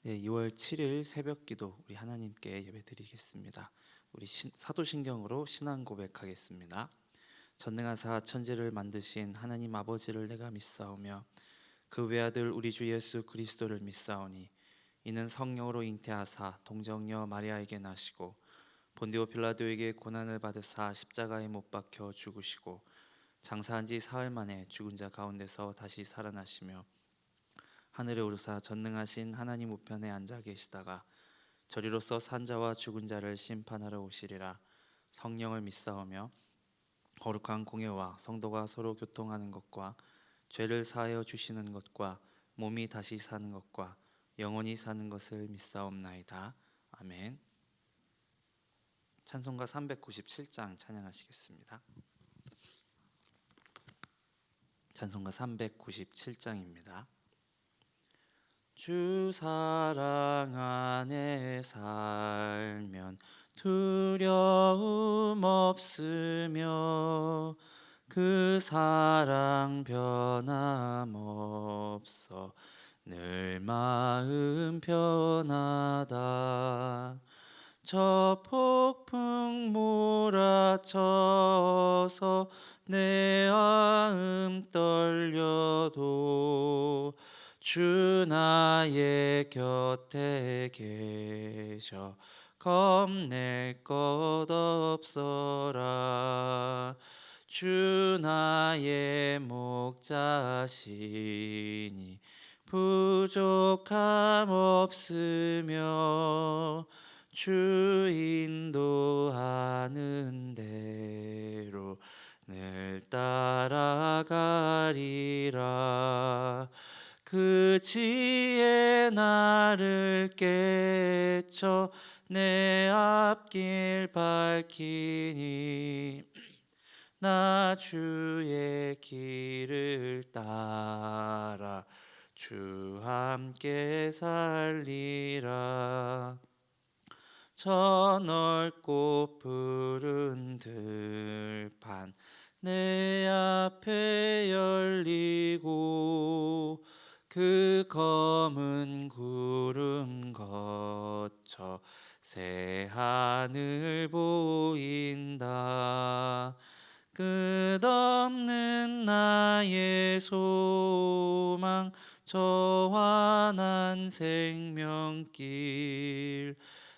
네, 2월 7일 새벽기도 우리 하나님께 예배드리겠습니다. 우리 사도신경으로 신앙 고백하겠습니다. 전능하사 천지를 만드신 하나님 아버지를 내가 믿사오며 그 외아들 우리 주 예수 그리스도를 믿사오니 이는 성령으로 잉태하사 동정녀 마리아에게 나시고 본디오 빌라도에게 고난을 받으사 십자가에 못 박혀 죽으시고 장사한 지 사흘 만에 죽은 자 가운데서 다시 살아나시며 하늘에 오르사 전능하신 하나님 우편에 앉아 계시다가 저리로서 산자와 죽은 자를 심판하러 오시리라. 성령을 믿사오며 거룩한 공예와 성도가 서로 교통하는 것과 죄를 사하여 주시는 것과 몸이 다시 사는 것과 영원히 사는 것을 믿사옵나이다. 아멘. 찬송가 397장 찬양하시겠습니다. 찬송가 397장입니다. 주 사랑 안에 살면 두려움 없으며 그 사랑 변함없어 늘 마음 편하다. 저 폭풍 몰아쳐서 내 마음 떨려도 주 나의 곁에 계셔 겁낼 것 없어라. 주 나의 목자시니 부족함 없으며 주 인도하는 대로 늘 따라가리라. 그 지혜 나를 깨쳐 내 앞길 밝히니 나 주의 길을 따라 주 함께 살리라. 저 넓고 푸른 들판 내 앞에 열리고 그 검은 구름 거쳐 새 하늘 보인다. 끝없는 나의 소망 저 환한 생명길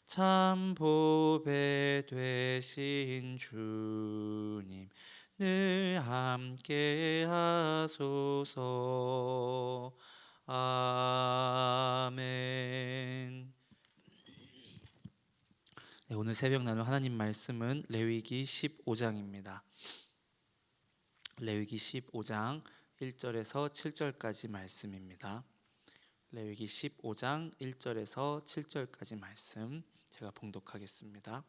참 보배 되신 주님 늘 함께 하소서. 아멘. 네, 오늘 새벽 나눌 하나님 말씀은 레위기 15장입니다. 레위기 15장 1절에서 7절까지 말씀입니다. 레위기 15장 1절에서 7절까지 말씀 제가 봉독하겠습니다.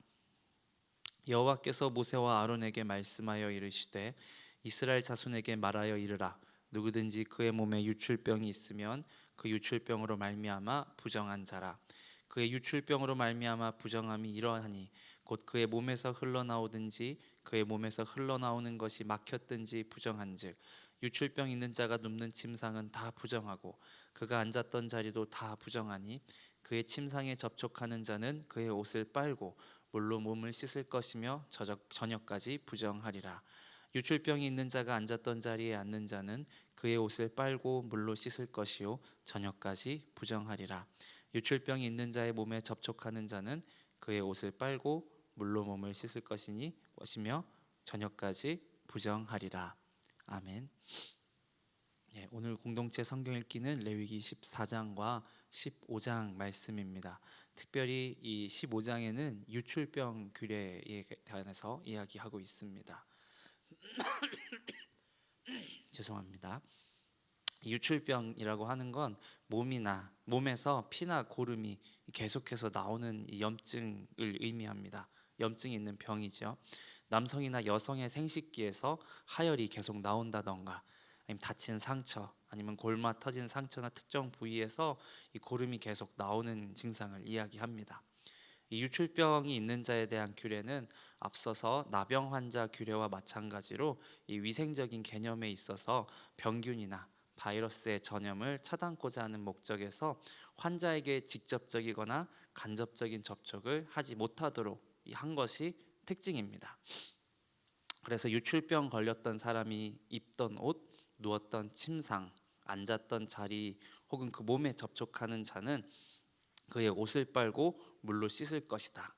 여호와께서 모세와 아론에게 말씀하여 이르시되 이스라엘 자손에게 말하여 이르라. 누구든지 그의 몸에 유출병이 있으면 그 유출병으로 말미암아 부정한 자라. 그의 유출병으로 말미암아 부정함이 이러하니 곧 그의 몸에서 흘러나오든지 그의 몸에서 흘러나오는 것이 막혔든지 부정한즉 유출병 있는 자가 눕는 침상은 다 부정하고 그가 앉았던 자리도 다 부정하니 그의 침상에 접촉하는 자는 그의 옷을 빨고 물로 몸을 씻을 것이며 저녁까지 부정하리라. 유출병이 있는 자가 앉았던 자리에 앉는 자는 그의 옷을 빨고 물로 씻을 것이요 저녁까지 부정하리라. 유출병이 있는 자의 몸에 접촉하는 자는 그의 옷을 빨고 물로 몸을 씻을 것이며 저녁까지 부정하리라. 아멘. 예, 오늘 공동체 성경 읽기는 레위기 14장과 15장 말씀입니다. 특별히 이 15장에는 유출병 규례에 대해서 이야기하고 있습니다. 죄송합니다. 유출병이라고 하는 건 몸에서 피나 고름이 계속해서 나오는 염증을 의미합니다. 염증이 있는 병이죠. 남성이나 여성의 생식기에서 하열이 계속 나온다던가 아니면 다친 상처 아니면 골마 터진 상처나 특정 부위에서 이 고름이 계속 나오는 증상을 이야기합니다. 이 유출병이 있는 자에 대한 규례는 앞서서 나병 환자 규례와 마찬가지로 이 위생적인 개념에 있어서 병균이나 바이러스의 전염을 차단하고자 하는 목적에서 환자에게 직접적이거나 간접적인 접촉을 하지 못하도록 한 것이 특징입니다. 그래서 유출병 걸렸던 사람이 입던 옷, 누웠던 침상, 앉았던 자리 혹은 그 몸에 접촉하는 자는 그의 옷을 빨고 물로 씻을 것이다.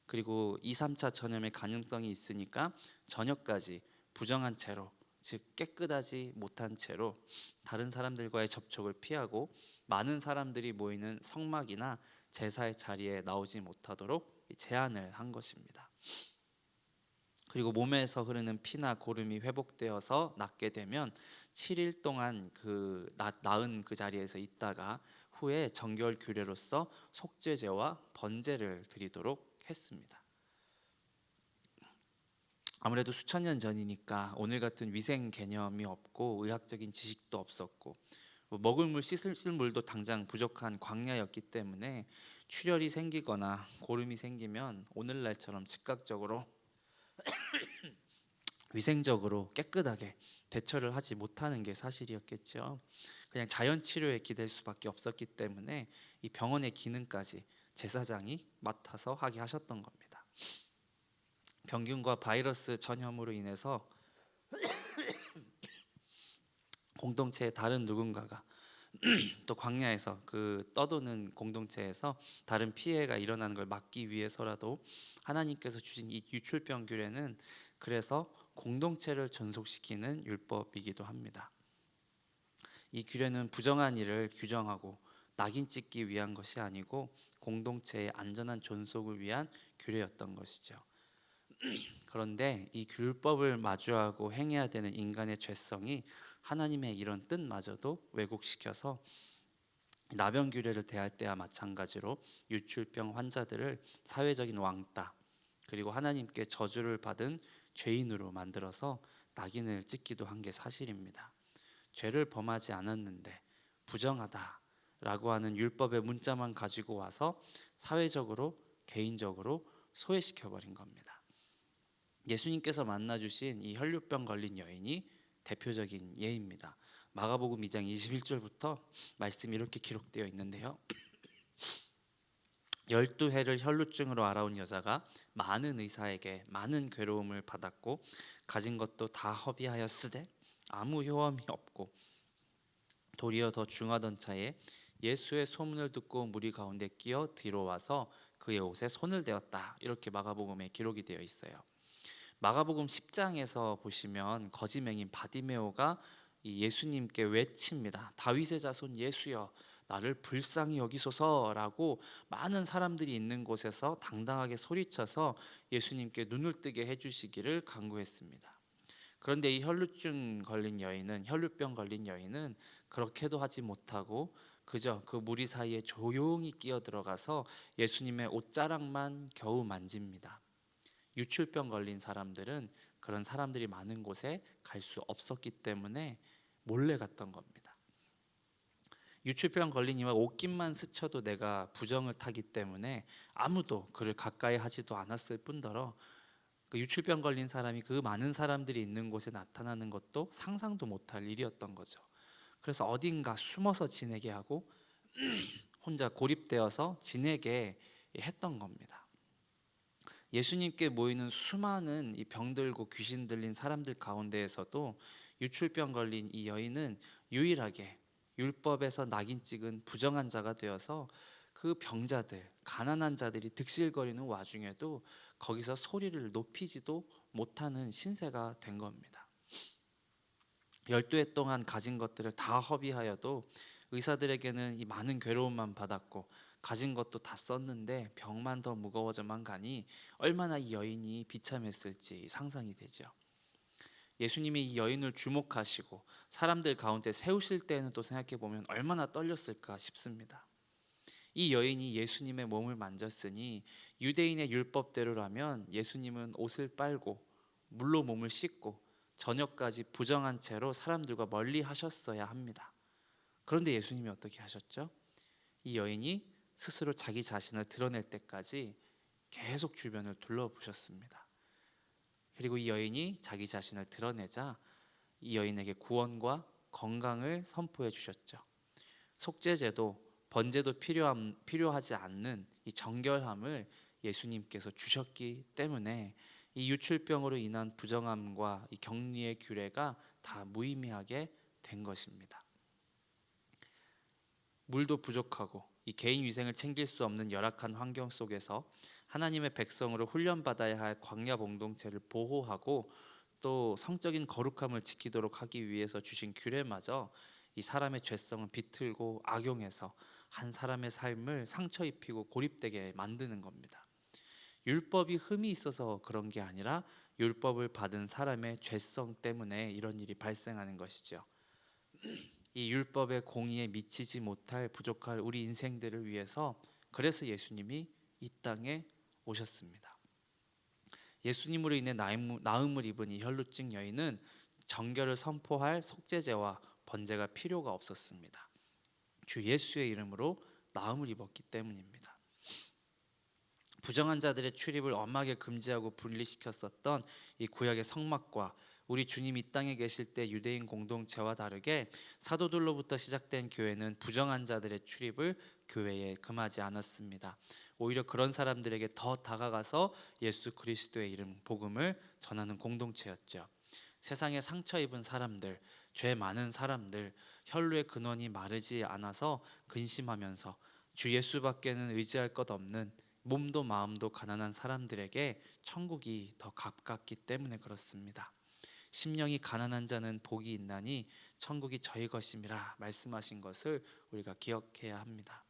그리고 2, 3차 전염의 가능성이 있으니까 저녁까지 부정한 채로, 즉 깨끗하지 못한 채로 다른 사람들과의 접촉을 피하고 많은 사람들이 모이는 성막이나 제사의 자리에 나오지 못하도록 제한을 한 것입니다. 그리고 몸에서 흐르는 피나 고름이 회복되어서 낫게 되면 7일 동안 나은 그 자리에서 있다가 후에 정결 규례로서 속죄제와 번제를 드리도록 했습니다. 아무래도 수천 년 전이니까 오늘 같은 위생 개념이 없고 의학적인 지식도 없었고 먹을 물, 씻을 물도 당장 부족한 광야였기 때문에 출혈이 생기거나 고름이 생기면 오늘날처럼 즉각적으로 위생적으로 깨끗하게 대처를 하지 못하는 게 사실이었겠죠. 그냥 자연 치료에 기댈 수밖에 없었기 때문에 이 병원의 기능까지 제사장이 맡아서 하게 하셨던 겁니다. 병균과 바이러스 전염으로 인해서 공동체의 다른 누군가가 또 광야에서 그 떠도는 공동체에서 다른 피해가 일어나는 걸 막기 위해서라도 하나님께서 주신 이 유출병 규례는 그래서 공동체를 존속시키는 율법이기도 합니다. 이 규례는 부정한 일을 규정하고 낙인 찍기 위한 것이 아니고 공동체의 안전한 존속을 위한 규례였던 것이죠. 그런데 이 율법을 마주하고 행해야 되는 인간의 죄성이 하나님의 이런 뜻마저도 왜곡시켜서 나병 규례를 대할 때와 마찬가지로 유출병 환자들을 사회적인 왕따 그리고 하나님께 저주를 받은 죄인으로 만들어서 낙인을 찍기도 한 게 사실입니다. 죄를 범하지 않았는데 부정하다라고 하는 율법의 문자만 가지고 와서 사회적으로 개인적으로 소외시켜 버린 겁니다. 예수님께서 만나 주신 이 혈류병 걸린 여인이 대표적인 예입니다. 마가복음 2장 21절부터 말씀이 이렇게 기록되어 있는데요. 12해를 혈루증으로 앓아온 여자가 많은 의사에게 많은 괴로움을 받았고 가진 것도 다 허비하였으되 아무 효험이 없고 도리어 더 중하던 차에 예수의 소문을 듣고 무리 가운데 끼어 뒤로 와서 그의 옷에 손을 대었다. 이렇게 마가복음에 기록이 되어 있어요. 마가복음 10장에서 보시면 거지맹인 바디메오가 이 예수님께 외칩니다. 다윗의 자손 예수여 나를 불쌍히 여기소서라고 많은 사람들이 있는 곳에서 당당하게 소리쳐서 예수님께 눈을 뜨게 해주시기를 간구했습니다. 그런데 이 혈루병 걸린 여인은 그렇게도 하지 못하고 그저 그 무리 사이에 조용히 끼어 들어가서 예수님의 옷자락만 겨우 만집니다. 유출병 걸린 사람들은 그런 사람들이 많은 곳에 갈 수 없었기 때문에 몰래 갔던 겁니다. 유출병 걸린 이와 옷깃만 스쳐도 내가 부정을 타기 때문에 아무도 그를 가까이 하지도 않았을 뿐더러 그 유출병 걸린 사람이 그 많은 사람들이 있는 곳에 나타나는 것도 상상도 못할 일이었던 거죠. 그래서 어딘가 숨어서 지내게 하고 혼자 고립되어서 지내게 했던 겁니다. 예수님께 모이는 수많은 이 병들고 귀신 들린 사람들 가운데에서도 유출병 걸린 이 여인은 유일하게 율법에서 낙인 찍은 부정한 자가 되어서 그 병자들, 가난한 자들이 득실거리는 와중에도 거기서 소리를 높이지도 못하는 신세가 된 겁니다. 12해 동안 가진 것들을 다 허비하여도 의사들에게는 이 많은 괴로움만 받았고 가진 것도 다 썼는데 병만 더 무거워져만 가니 얼마나 이 여인이 비참했을지 상상이 되죠. 예수님이 이 여인을 주목하시고 사람들 가운데 세우실 때는 또 생각해 보면 얼마나 떨렸을까 싶습니다. 이 여인이 예수님의 몸을 만졌으니 유대인의 율법대로라면 예수님은 옷을 빨고 물로 몸을 씻고 저녁까지 부정한 채로 사람들과 멀리 하셨어야 합니다. 그런데 예수님이 어떻게 하셨죠? 이 여인이 스스로 자기 자신을 드러낼 때까지 계속 주변을 둘러보셨습니다. 그리고 이 여인이 자기 자신을 드러내자 이 여인에게 구원과 건강을 선포해 주셨죠. 속죄제도 번제도 필요하지 않는 이 정결함을 예수님께서 주셨기 때문에 이 유출병으로 인한 부정함과 이 격리의 규례가 다 무의미하게 된 것입니다. 물도 부족하고 이 개인 위생을 챙길 수 없는 열악한 환경 속에서 하나님의 백성으로 훈련받아야 할 광야 공동체를 보호하고 또 성적인 거룩함을 지키도록 하기 위해서 주신 규례마저 이 사람의 죄성을 비틀고 악용해서 한 사람의 삶을 상처 입히고 고립되게 만드는 겁니다. 율법이 흠이 있어서 그런 게 아니라 율법을 받은 사람의 죄성 때문에 이런 일이 발생하는 것이죠. 이 율법의 공의에 미치지 못할 부족할 우리 인생들을 위해서 그래서 예수님이 이 땅에 오셨습니다. 예수님으로 인해 나음을 입은 이 혈루증 여인은 정결을 선포할 속죄제와 번제가 필요가 없었습니다. 주 예수의 이름으로 나음을 입었기 때문입니다. 부정한 자들의 출입을 엄하게 금지하고 분리시켰었던 이 구약의 성막과 우리 주님 이 땅에 계실 때 유대인 공동체와 다르게 사도들로부터 시작된 교회는 부정한 자들의 출입을 교회에 금하지 않았습니다. 오히려 그런 사람들에게 더 다가가서 예수 그리스도의 이름 복음을 전하는 공동체였죠. 세상에 상처 입은 사람들, 죄 많은 사람들, 혈루의 근원이 마르지 않아서 근심하면서 주 예수밖에는 의지할 것 없는 몸도 마음도 가난한 사람들에게 천국이 더 가깝기 때문에 그렇습니다. 심령이 가난한 자는 복이 있나니 천국이 저희 것임이라 말씀하신 것을 우리가 기억해야 합니다.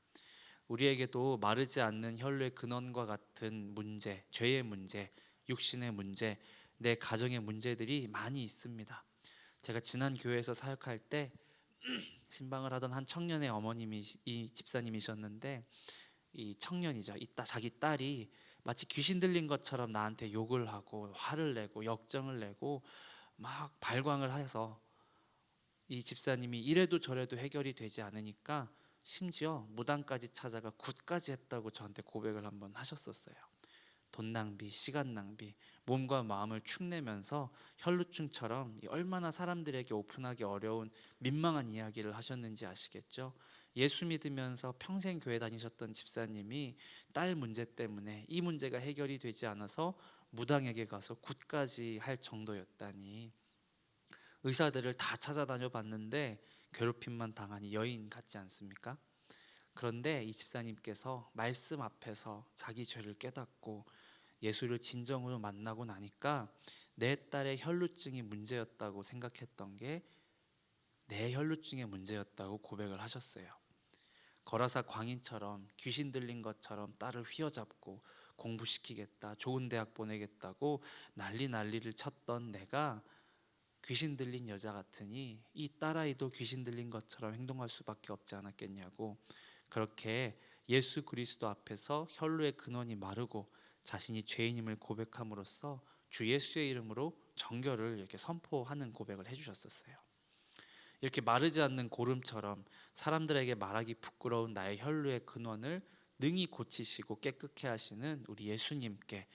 우리에게도 마르지 않는 혈루의 근원과 같은 문제, 죄의 문제, 육신의 문제, 내 가정의 문제들이 많이 있습니다. 제가 지난 교회에서 사역할 때 신방을 하던 한 청년의 어머님이 이 집사님이셨는데 이 청년이죠. 자기 딸이 마치 귀신 들린 것처럼 나한테 욕을 하고 화를 내고 역정을 내고 막 발광을 해서 이 집사님이 이래도 저래도 해결이 되지 않으니까 심지어 무당까지 찾아가 굿까지 했다고 저한테 고백을 한번 하셨었어요. 돈 낭비, 시간 낭비, 몸과 마음을 축내면서 혈루증처럼 얼마나 사람들에게 오픈하기 어려운 민망한 이야기를 하셨는지 아시겠죠? 예수 믿으면서 평생 교회 다니셨던 집사님이 딸 문제 때문에 이 문제가 해결이 되지 않아서 무당에게 가서 굿까지 할 정도였다니. 의사들을 다 찾아다녀 봤는데 괴롭힘만 당하니 여인 같지 않습니까? 그런데 이 집사님께서 말씀 앞에서 자기 죄를 깨닫고 예수를 진정으로 만나고 나니까 내 딸의 혈루증이 문제였다고 생각했던 게 내 혈루증의 문제였다고 고백을 하셨어요. 거라사 광인처럼 귀신 들린 것처럼 딸을 휘어잡고 공부시키겠다, 좋은 대학 보내겠다고 난리를 쳤던 내가 귀신 들린 여자 같으니 이 딸아이도 귀신 들린 것처럼 행동할 수밖에 없지 않았겠냐고, 그렇게 예수 그리스도 앞에서 혈루의 근원이 마르고 자신이 죄인임을 고백함으로써 주 예수의 이름으로 정결을 이렇게 선포하는 고백을 해주셨었어요. 이렇게 마르지 않는 고름처럼 사람들에게 말하기 부끄러운 나의 혈루의 근원을 능히 고치시고 깨끗게 하시는 우리 예수님께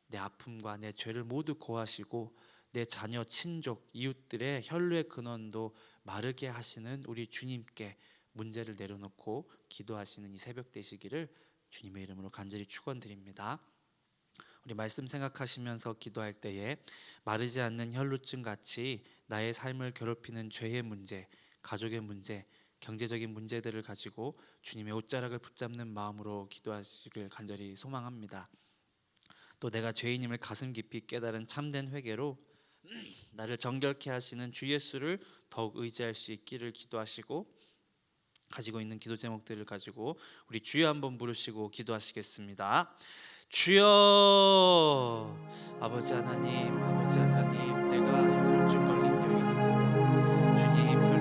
내 아픔과 내 죄를 모두 고하시고 내 자녀, 친족, 이웃들의 혈루의 근원도 마르게 하시는 우리 주님께 문제를 내려놓고 기도하시는 이 새벽 되시기를 주님의 이름으로 간절히 축원드립니다. 우리 말씀 생각하시면서 기도할 때에 마르지 않는 혈루증 같이 나의 삶을 괴롭히는 죄의 문제, 가족의 문제, 경제적인 문제들을 가지고 주님의 옷자락을 붙잡는 마음으로 기도하시길 간절히 소망합니다. 또 내가 죄인임을 가슴 깊이 깨달은 참된 회개로 나를 정결케 하시는 주 예수를 더욱 의지할 수 있기를 기도하시고, 가지고 있는 기도 제목들을 가지고 우리 주여 한번 부르시고 기도하시겠습니다. 주여. 아버지 하나님, 내가 혈루증 걸린 여인입니다. 주님,